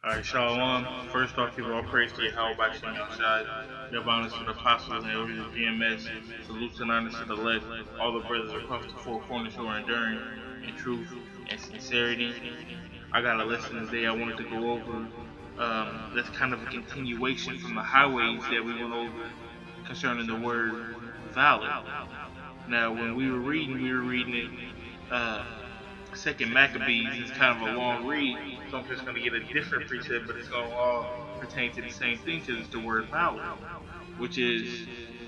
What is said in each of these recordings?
Alright, Shalom. First off, give all praise to Yahweh by Shem Shai. Give honors to the apostles and elders of GMS. Salutes and honors to the elect. All the brothers across the four corners who are enduring in truth and sincerity. I got a lesson today I wanted to go over. That's kind of a continuation from the highways that we went over concerning the word valor. Now, when we were reading it. Second Maccabees is kind of a long read, so I'm just going to get a different precept, but it's going to all pertain to the same thing because it's the word valor, which is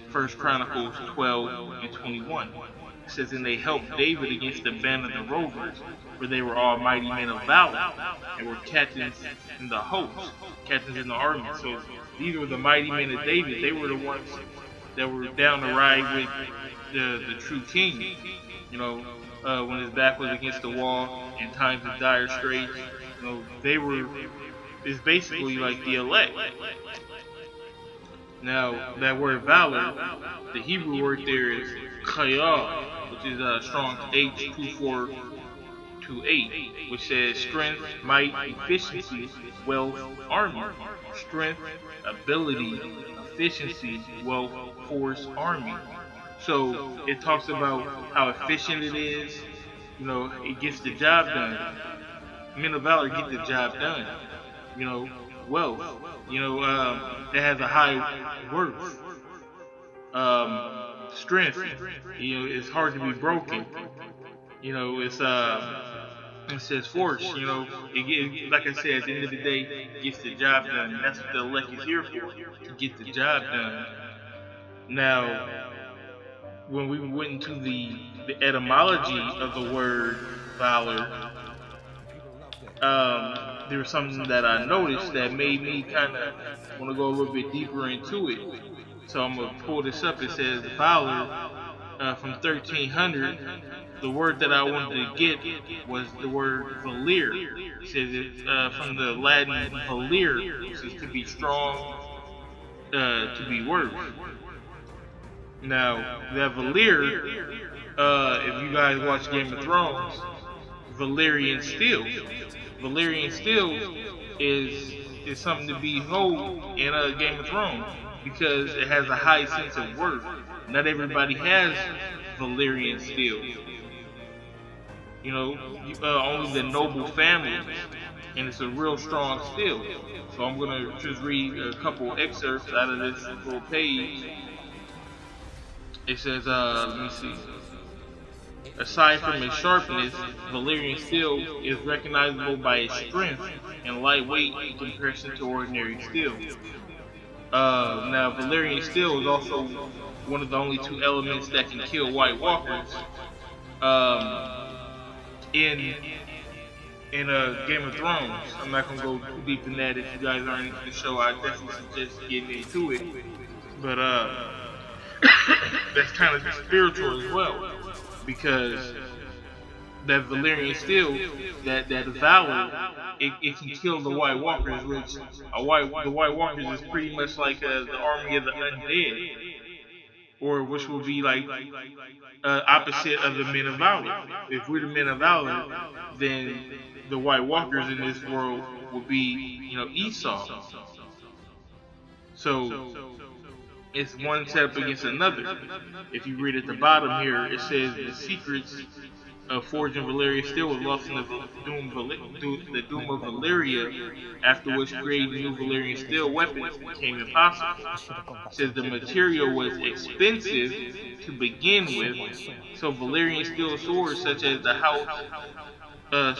First Chronicles 12 and 21. It says, "And they helped David against the band of the rovers, for they were all mighty men of valor, and were captains in the host, captains in the army." So these were the mighty men of David. They were the ones that were down to ride with the true king, when his back was against the wall in times of dire straits. It's basically like the elect. Now, that word valor, the Hebrew word there is chayal, which is strong H2428, which says strength, might, efficiency, wealth, army. Strength, ability, efficiency, wealth, force, army. So it talks about how efficient it is. It gets the job done. Men of valor get the job done. Wealth. It has a high worth. Strength. It's hard to be broken. It says force. Like I said, at the end of the day, it gets the job done. And that's what the elect is here for, to get the job done. Now, when we went into the etymology of the word valor, there was something that I noticed that made me kind of want to go a little bit deeper into it. So I'm going to pull this up. It says valor from 1300. The word that I wanted to get was the word valer. It says it from the Latin valer, which is to be strong, to be worth. Now, that Valyr, if you guys watch Game of Thrones, Valyrian steel. Valyrian steel is something to behold in Game of Thrones because it has a high sense of worth. Not everybody has Valyrian steel. Only the noble families, and it's a real strong steel. So I'm going to just read a couple excerpts out of this little page. It says, let me see. Aside from its sharpness, Valyrian steel is recognizable by its strength and lightweight in comparison to ordinary steel. Now, Valyrian steel is also one of the only two elements that can kill White Walkers. In Game of Thrones, I'm not gonna go too deep in that. If you guys aren't into the show, I definitely suggest getting into it. But that's kind of spiritual as well, because that Valyrian steel, that valor, it can kill the White Walkers, which the White Walkers is pretty much like the army of the undead, or which would be like opposite of the men of valor. If we're the men of valor, then the White Walkers in this world would be, Esau. So it's one set up against another. If you read at the bottom here, it says the secrets of forging Valyria steel was lost in the doom of Valyria, after which creating new Valyrian steel weapons became impossible. It says the material was expensive to begin with, so Valyrian steel swords such as the House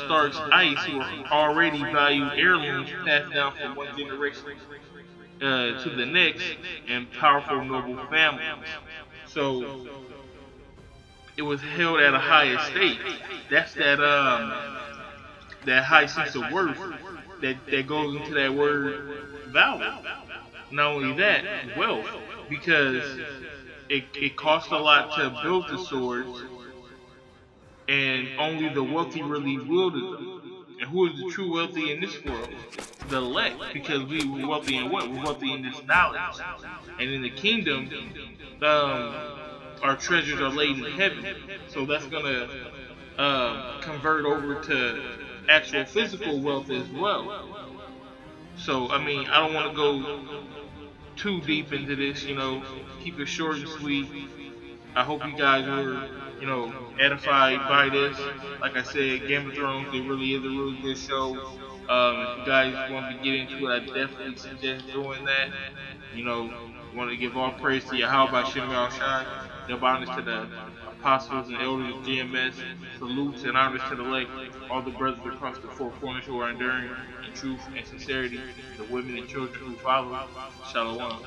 Stark's Ice were already valued heirlooms passed down from one generation to the next, and powerful noble families. So it was held at a high estate. That's that high sense of worth that goes into that word valor. Not only that, wealth, because it costs a lot to build the swords, and only the wealthy really wielded them. And who is the true wealthy in this world? The elect, because we were wealthy in what? We're wealthy in this knowledge. And in the kingdom, our treasures are laid in heaven. So that's going to convert over to actual physical wealth as well. So I mean, I don't want to go too deep into this. Keep it short and sweet. I hope you guys were, edified by this. Like I said, Game of Thrones, it really is a really good show. If you guys want to get into it, I definitely suggest doing that. Want to give all praise to Yahweh Shem Shai. Give honors to the apostles and elders of GMS. Salutes and honors to the elect, all the brothers across the four corners who are enduring in truth and sincerity, the women and children who follow. Shalom.